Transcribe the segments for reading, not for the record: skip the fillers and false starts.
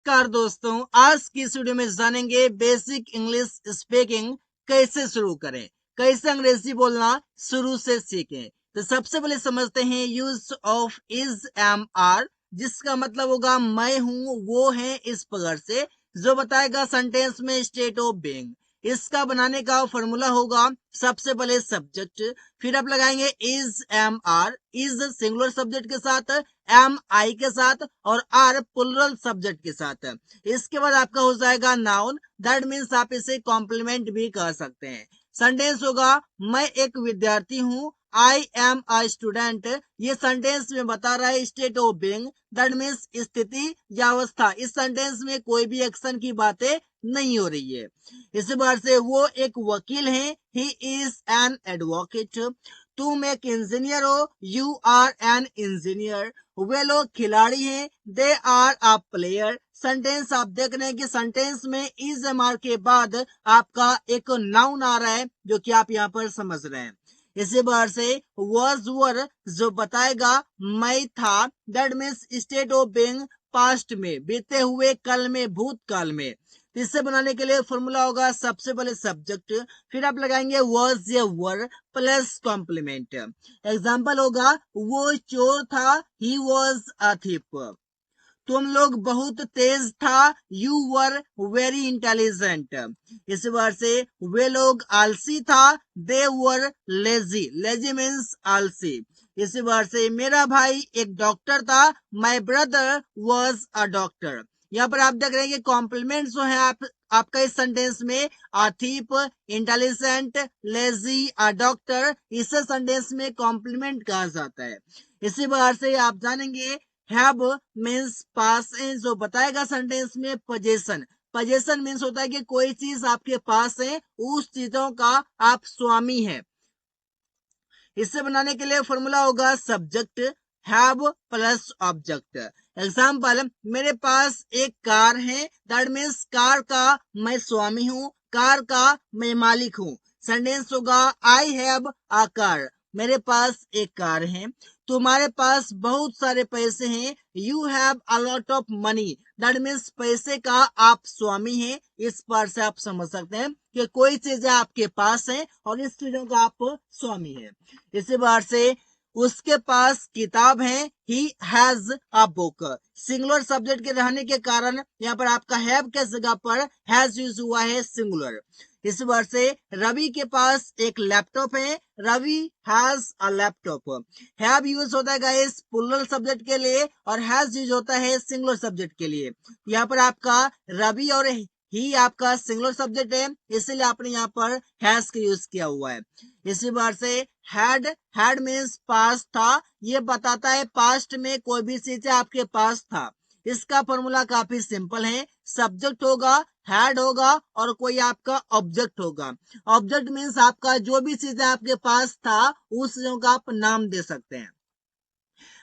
नमस्कार दोस्तों, आज की इस वीडियो में जानेंगे बेसिक इंग्लिश स्पीकिंग कैसे शुरू करें, कैसे अंग्रेजी बोलना शुरू से सीखें। तो सबसे पहले समझते हैं use of is am are, जिसका मतलब होगा मैं हूं, वो है, इस प्रकार से जो बताएगा सेंटेंस में स्टेट ऑफ बीइंग। इसका बनाने का फॉर्मूला होगा सबसे पहले सब्जेक्ट, फिर आप लगाएंगे is am are, is singular subject के साथ, एम आई के साथ और आर प्लुरल सब्जेक्ट के साथ। इसके बाद आपका हो जाएगा नाउन, दैट मीन्स आप इसे कॉम्प्लीमेंट भी कर सकते हैं। सेंटेंस होगा मैं एक विद्यार्थी हूँ, आई एम अ स्टूडेंट। ये सेंटेंस में बता रहा है state of being, that means स्थिति या अवस्था। इस सेंटेंस में कोई भी एक्शन की बातें नहीं हो रही है। इसी बार से वो एक वकील है, ही इज एन एडवोकेट। तुम एक इंजीनियर हो, यू आर एन इंजीनियर। वे लोग खिलाड़ी हैं, they are a player. Sentence आप देख रहे हैं कि सेंटेंस में इज एम आर के बाद आपका एक नाउन आ रहा है, जो कि आप यहाँ पर समझ रहे हैं। इसी बार से was वर जो बताएगा मैं था, that means state of being past में, बीते हुए कल में, भूतकाल में। तो इससे बनाने के लिए फॉर्मूला होगा सबसे पहले सब्जेक्ट, फिर आप लगाएंगे was या वर प्लस कॉम्प्लीमेंट। एग्जाम्पल होगा वो चोर था, ही वॉज अ थिप। तुम लोग बहुत तेज था, यू वर वेरी इंटेलिजेंट। इस बार से वे लोग आलसी था, दे वर लेजी, लेजी मीन्स आलसी। इस बार से मेरा भाई एक डॉक्टर था, my brother was a doctor. यहाँ पर आप देख रहे हैं कि कॉम्प्लीमेंट जो है आपका इस सेंटेंस में अथीप, इंटेलिजेंट, लेजी, अ डॉक्टर, इसे सेंटेंस में कॉम्प्लीमेंट कहा जाता है। इसी बार से आप जानेंगे हैव मीन्स पास है, जो बताएगा सेंटेंस में पोजेशन। पोजेशन मीन्स होता है कि कोई चीज आपके पास है, उस चीजों का आप स्वामी है। इससे बनाने के लिए फॉर्मूला होगा subject have plus object. Example मेरे पास एक कार है, दैट मीन्स कार का मैं स्वामी हूँ, कार का मैं मालिक हूँ। सेंटेंस होगा आई हैव अ कार, मेरे पास एक कार है। तुम्हारे पास बहुत सारे पैसे हैं, you have a lot of money, that means पैसे का आप स्वामी हैं। इस पर से आप समझ सकते हैं कि कोई चीजें आपके पास है और इस चीजों का आप स्वामी है। इसी बार से उसके पास किताब है, he has a book. Singular subject के रहने के कारण यहाँ पर आपका हैव के जगह पर हैज यूज हुआ है सिंगुलर। इस बार से रवि के पास एक लैपटॉप है, Ravi has a laptop. Have use होता है गाइस प्लुरल सब्जेक्ट के लिए और हैज यूज होता है सिंगुलर सब्जेक्ट के लिए। यहाँ पर आपका रवि और ही आपका सिंगुलर सब्जेक्ट है, इसलिए आपने यहाँ पर हैज का यूज किया हुआ है। इसी बार से हैड, हैड मीन्स पास था, ये बताता है पास्ट में कोई भी चीज आपके पास था। इसका फॉर्मूला काफी सिंपल है, सब्जेक्ट होगा, हैड होगा और कोई आपका ऑब्जेक्ट होगा। ऑब्जेक्ट मीन्स आपका जो भी चीज आपके पास था, उस चीजों का आप नाम दे सकते हैं।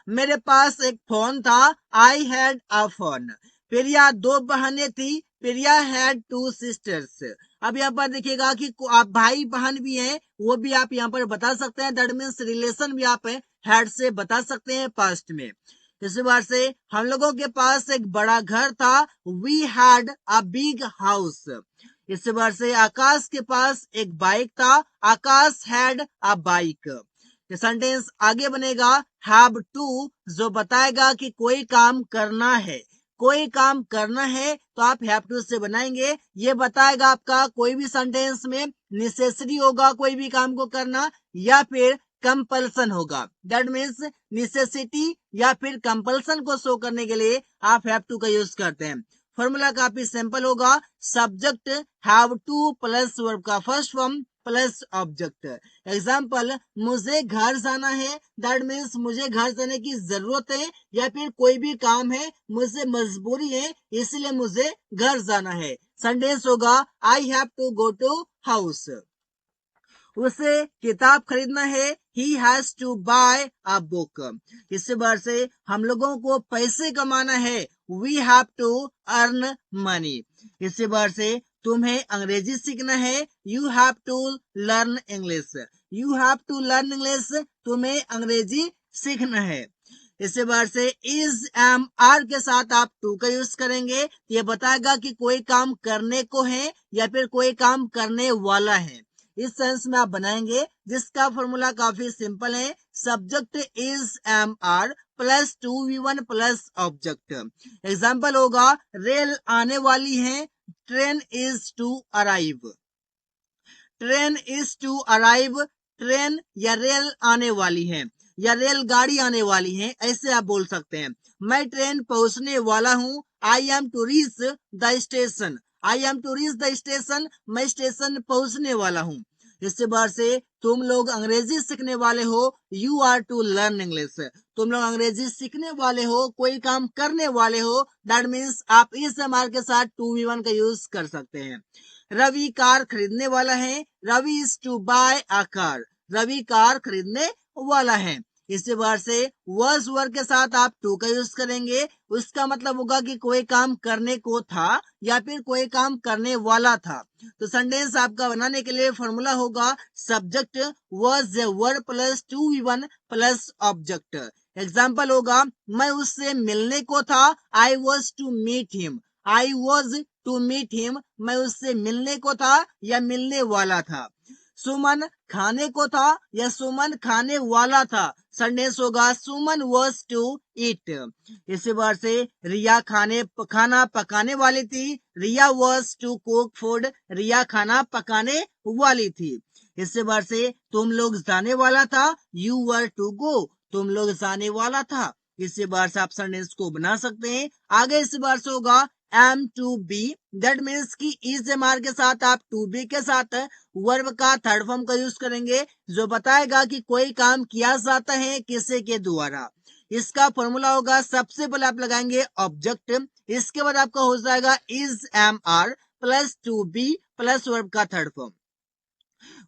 मेरे पास एक फोन था, आई हैड अ फोन। प्रिया दो बहनें थी, प्रिया हैड टू सिस्टर्स। अब यहाँ पर देखिएगा कि आप भाई बहन भी हैं, वो भी आप यहाँ पर बता सकते हैं, दैट मीन्स रिलेशन भी आप हैड से बता सकते हैं पास्ट में। इसी बार से हम लोगों के पास एक बड़ा घर था, we had a big house. इसी बार से आकाश के पास एक बाइक था, Akash had a bike. Sentence आगे बनेगा हैव टू, जो बताएगा कि कोई काम करना है, कोई काम करना है तो आप हैव टू से बनाएंगे। ये बताएगा आपका कोई भी सेंटेंस में नेसेसरी होगा कोई भी काम को करना, या फिर कंपल्सन होगा, दैट मीन्स नेसेसिटी या फिर कंपल्सन को शो करने के लिए आप हैव टू का यूज करते हैं। फॉर्मूला काफी सिंपल होगा, subject have to plus verb का first form plus object. Example मुझे घर जाना है, दैट मीन्स मुझे घर जाने की जरूरत है, या फिर कोई भी काम है, मुझे मजबूरी है, इसलिए मुझे घर जाना है। सेंटेंस होगा I have to go to house. उसे किताब खरीदना है, he has to buy a book. इस बार से हम लोगों को पैसे कमाना है, we have to earn money. इस बार से तुम्हें अंग्रेजी सीखना है, you have to learn English, you have to learn English, तुम्हें अंग्रेजी सीखना है। इससे बाहर से इज एम आर के साथ आप टू का यूज करेंगे, ये बताएगा कि कोई काम करने को है या फिर कोई काम करने वाला है। इस सेंस में आप बनाएंगे, जिसका फॉर्मूला काफी सिंपल है, subject is am are plus two V one plus object. Example होगा रेल आने वाली है, train is to arrive. Train is to arrive, train या रेल आने वाली है या रेलगाड़ी आने वाली है, ऐसे आप बोल सकते हैं। मैं ट्रेन पहुंचने वाला हूं, I am to reach the station. I am to reach the station, मैं स्टेशन पहुंचने वाला हूं। इससे बाहर से तुम लोग अंग्रेजी सीखने वाले हो, you are to learn English. तुम लोग अंग्रेजी सीखने वाले हो, कोई काम करने वाले हो, दैट मीन्स आप इस एमआर के साथ टू वी वन का यूज कर सकते हैं। रवि कार खरीदने वाला है, Ravi is to buy a car. Ravi car खरीदने वाला है। इससे बाहर से वॉज वर्ग के साथ आप टू का यूज करेंगे, उसका मतलब होगा कि कोई काम करने को था या फिर कोई काम करने वाला था। तो सेंटेंस आपका बनाने के लिए फॉर्मूला होगा subject was were plus two V one plus object. Example होगा मैं उससे मिलने को था, I was to meet him. I was to meet him, मैं उससे मिलने को था या मिलने वाला था। सुमन खाने को था या सुमन खाने वाला था, सेंटेंस होगा सुमन वॉज टू ईट। इसी बार से रिया खाना पकाने वाली थी, रिया वॉज टू कुक फूड। रिया खाना पकाने वाली थी। इससे बार से तुम लोग जाने वाला था, यू वर टू गो। तुम लोग जाने वाला था। इससे बार से आप सेंटेंस को बना सकते हैं। आगे इस बार से होगा am to be, that means की इज एम आर के साथ आप टू बी के साथ वर्ब का थर्ड फॉर्म का यूज करेंगे, जो बताएगा कि कोई काम किया जाता है किसी के द्वारा। इसका फॉर्मूला होगा सबसे पहले आप लगाएंगे ऑब्जेक्ट, इसके बाद आपका हो जाएगा is am are plus to be plus verb का थर्ड फॉर्म।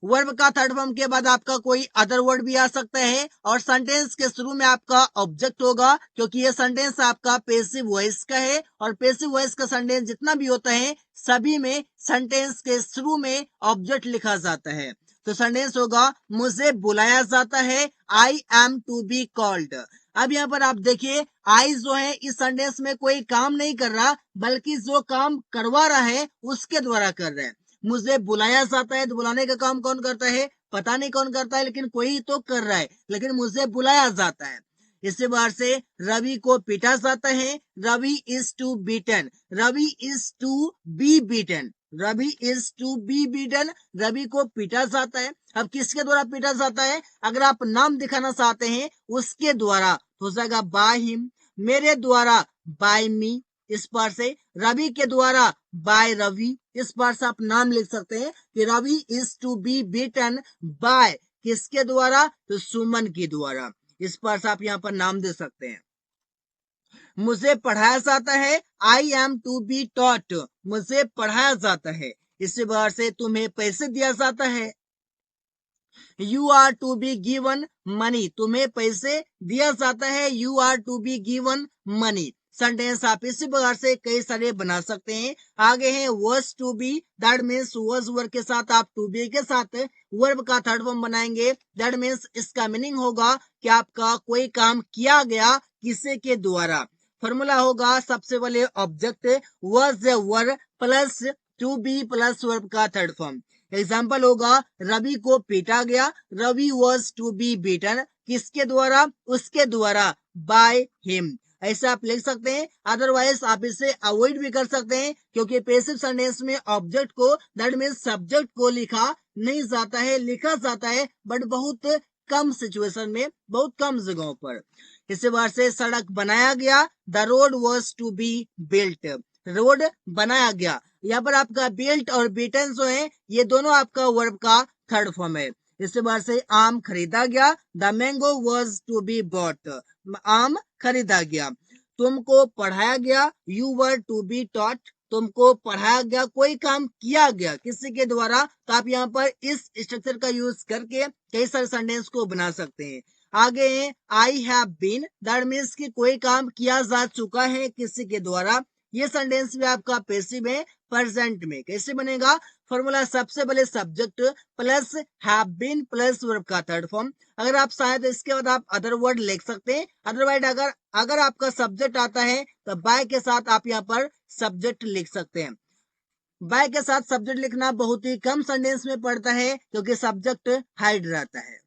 वर्ब का थर्ड फॉर्म के बाद आपका कोई अदर वर्ड भी आ सकता है और सेंटेंस के शुरू में आपका ऑब्जेक्ट होगा, क्योंकि ये सेंटेंस आपका पैसिव वॉइस का है और पैसिव वॉइस का सेंटेंस जितना भी होता है सभी में सेंटेंस के शुरू में ऑब्जेक्ट लिखा जाता है। तो सेंटेंस होगा मुझे बुलाया जाता है, I am to be called. अब यहाँ पर आप देखिए आई जो है इस सेंटेंस में कोई काम नहीं कर रहा, बल्कि जो काम करवा रहा है उसके द्वारा कर रहा है। मुझे बुलाया जाता है, तो बुलाने का काम कौन करता है, पता नहीं कौन करता है, लेकिन कोई तो कर रहा है, लेकिन मुझे बुलाया जाता है। इससे बाहर से रवि को पीटा जाता है, Ravi is to beaten. Ravi is to be beaten. Ravi is to be beaten, Ravi को पीटा जाता है। अब किसके द्वारा पीटा जाता है, अगर आप नाम दिखाना चाहते हैं उसके द्वारा हो जाएगा बाय हिम। मेरे द्वारा बाय मी। इस बार से रवि के द्वारा बाय रवि। इस बार से आप नाम लिख सकते हैं कि Ravi is to be beaten by किसके द्वारा, तो सुमन के द्वारा। इस बार से आप यहाँ पर नाम दे सकते हैं। मुझे पढ़ाया जाता है, I am to be taught. मुझे पढ़ाया जाता है। इसी बार से तुम्हें पैसे दिया जाता है, you are to be given money. तुम्हें पैसे दिया जाता है, you are to be given money. Sentence आप इसी प्रकार से कई सारे बना सकते हैं। आगे है was to be, that means was were के साथ आप टू बी के साथ वर्ब का थर्ड फॉर्म बनाएंगे, दैट मीन्स इसका मीनिंग होगा कि आपका कोई काम किया गया किसी के द्वारा। फॉर्मूला होगा सबसे पहले object was were plus to be plus verb का थर्ड फॉर्म। एग्जाम्पल होगा रवि को पीटा गया, Ravi was to be beaten किसके द्वारा, उसके द्वारा बाय हिम। ऐसा आप लिख सकते हैं। अदरवाइज आप इसे अवॉइड भी कर सकते हैं, क्योंकि पैसिव सेंटेंस में ऑब्जेक्ट को दैट मीन्स सब्जेक्ट को लिखा नहीं जाता है, लिखा जाता है बट बहुत कम सिचुएशन में, बहुत कम जगहों पर। इसके बाद से सड़क बनाया गया, the road was to be built. Road बनाया गया, यहाँ पर आपका बिल्ट और बीटन जो है ये दोनों आपका वर्ब का थर्ड फॉर्म है। इसके बाद से आम खरीदा गया, the mango was to be bought. आम खरीदा गया। तुमको पढ़ाया गया, you were to be taught. तुमको पढ़ाया गया, कोई काम किया गया किसी के द्वारा, तो आप यहाँ पर इस स्ट्रक्चर का यूज करके कई सारे सेंटेंस को बना सकते हैं। आगे है I have been, that means कि कोई काम किया जा चुका है किसी के द्वारा, ये सेंटेंस भी आपका पैसिव है प्रेजेंट में। कैसे बनेगा? फॉर्मूला सबसे पहले subject plus have been plus verb का थर्ड फॉर्म। अगर आप शायद इसके बाद आप अदर वर्ड लिख सकते हैं, अदरवाइज अगर आपका सब्जेक्ट आता है तो बाय के साथ आप यहाँ पर सब्जेक्ट लिख सकते हैं। बाय के साथ सब्जेक्ट लिखना बहुत ही कम सेंटेंस में पड़ता है क्योंकि सब्जेक्ट हाइड रहता है।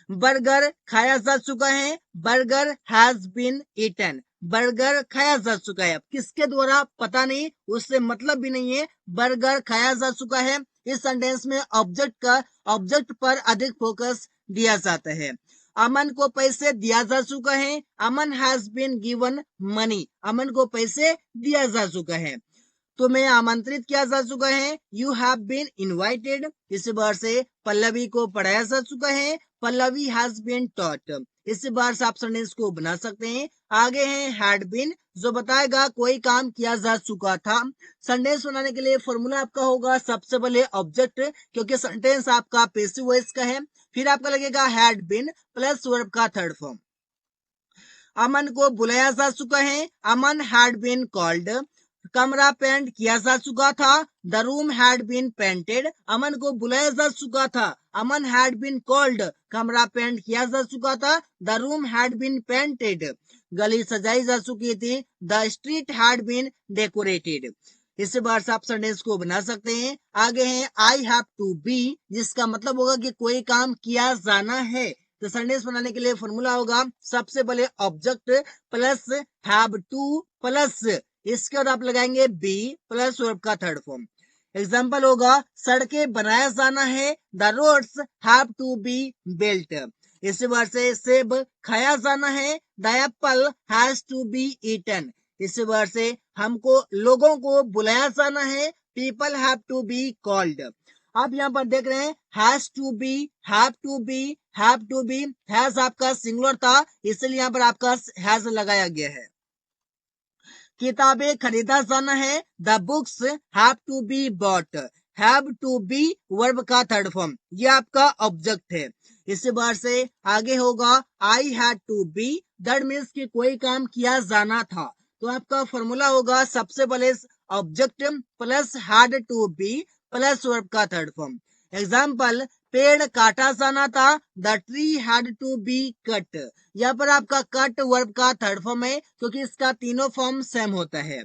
बर्गर खाया जा चुका है, burger has been eaten. Burger खाया जा चुका है, किसके द्वारा पता नहीं, उससे मतलब भी नहीं है। बर्गर खाया जा चुका है। इस सेंटेंस में ऑब्जेक्ट पर अधिक फोकस दिया जाता है। अमन को पैसे दिया जा चुका है, अमन हैज बीन गिवन मनी। अमन को पैसे दिया जा चुका है। तुम्हें आमंत्रित किया जा चुका है, यू हैव बीन इनवाइटेड। इस बार से पल्लवी को पढ़ाया जा चुका है, पल्लवी हैज बीन टॉट। इस बार से आप सेंटेंस को बना सकते हैं। आगे है हैड बीन, जो बताएगा कोई काम किया जा चुका था। सेंटेंस बनाने के लिए फॉर्मूला आपका होगा सबसे पहले ऑब्जेक्ट, क्योंकि सेंटेंस आपका पैसिव वॉइस का है। फिर आपका लगेगा हैड बीन प्लस वर्ब का थर्ड फॉर्म। अमन को बुलाया जा चुका है, अमन हैड बीन कॉल्ड। कमरा पेंट किया जा चुका था, the room had been painted. Aman को बुलाया जा चुका था, अमन हैड बीन कॉल्ड। कमरा पेंट किया जा चुका था, the room had been painted. गली सजाई जा चुकी थी, the street had been decorated. इस बार से आप सेंटेंस को बना सकते हैं। आगे है आई हैव टू बी, जिसका मतलब होगा कि कोई काम किया जाना है। तो सेंटेंस बनाने के लिए फॉर्मूला होगा सबसे पहले object plus have to plus इसके बाद आप लगाएंगे बी प्लस वर्ब का थर्ड फॉर्म। एग्जाम्पल होगा सड़कें बनाया जाना है, the roads have to be built. इस बार से सेब खाया जाना है, the apple has to be eaten. इस बार से हमको लोगों को बुलाया जाना है, people have to be called. आप यहाँ पर देख रहे हैं has to be, have to be, have to be. Has आपका सिंगुलर था, इसलिए यहाँ पर आपका हैज लगाया गया है। किताबें खरीदा जाना है, the books have to be bought. Have to be verb का थर्ड फॉर्म, ये आपका ऑब्जेक्ट है। इस बार से आगे होगा I had to be, that means कि कोई काम किया जाना था। तो आपका फॉर्मूला होगा सबसे पहले object plus had to be plus verb का थर्ड फॉर्म। एग्जाम्पल पेड़ काटा जाना था, the tree had to be cut. यहाँ पर आपका कट वर्ब का थर्ड फॉर्म है क्योंकि इसका तीनों फॉर्म सेम होता है।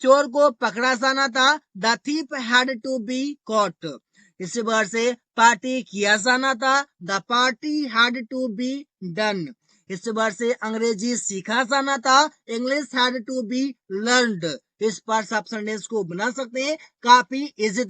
चोर को पकड़ा जाना था, the thief had to be caught. इस बार से पार्टी किया जाना था, the party had to be done. इस बार से अंग्रेजी सीखा जाना था, English had to be learned. इस पर आप सेंटेंस को बना सकते हैं काफी इजी।